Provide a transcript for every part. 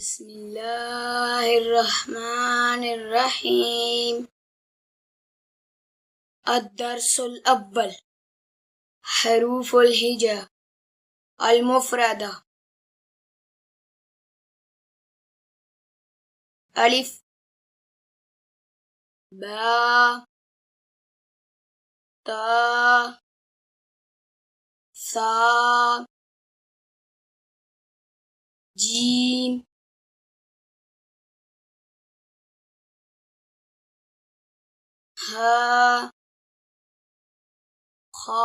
बिस्मिल्लाहिर्रहमानिर्रहीम। अद-दर्सुल अव्वल हरूफुल हिजा अल मुफरदा। अलिफ बा ता सा जीम हा खा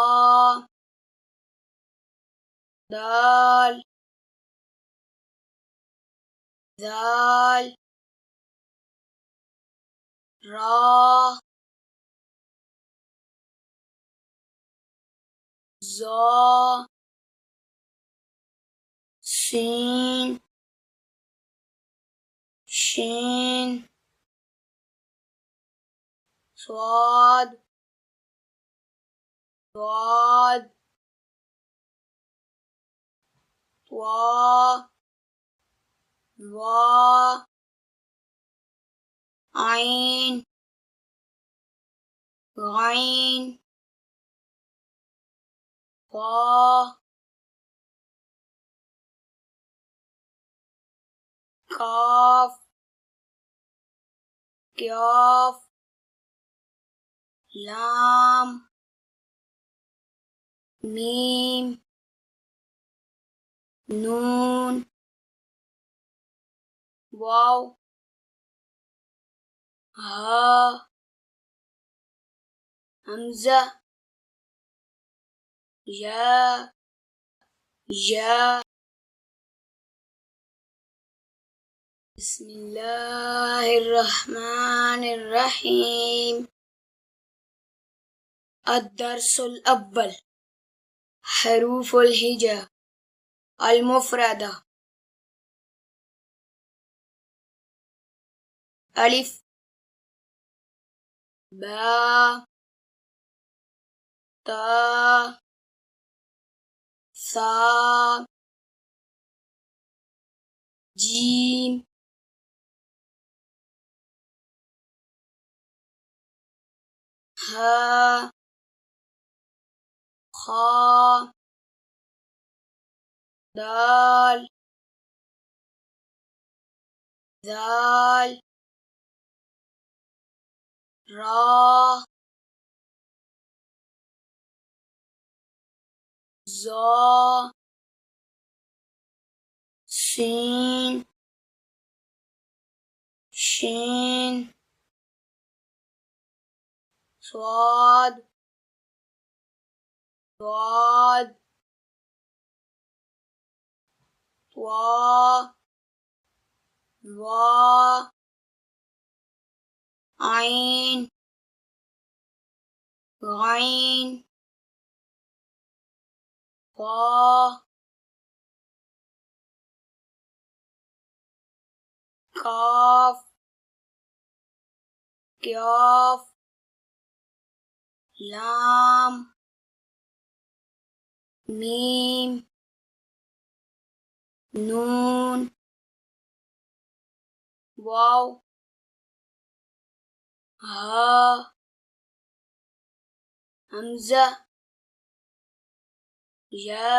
दाल दाल रा ज़ा सीन शीन स्वाद वाद वा वा आइन गाइन वा काफ क्याफ लाम मीम नून वाव हा हमजा या बिस्मिल्लाहिर्रहमानिर्रहीम। अद-दर्सुल अव्वल हरूफुल हिजा अल मुफरदा। अलिफ बा ता सा जीम हा खा दाल दाल रा ज़ा सीन शीन स्वाद वाद वा वा आइन गाइन वा काफ क्याफ लाम मीम नून वाव हा हमजा या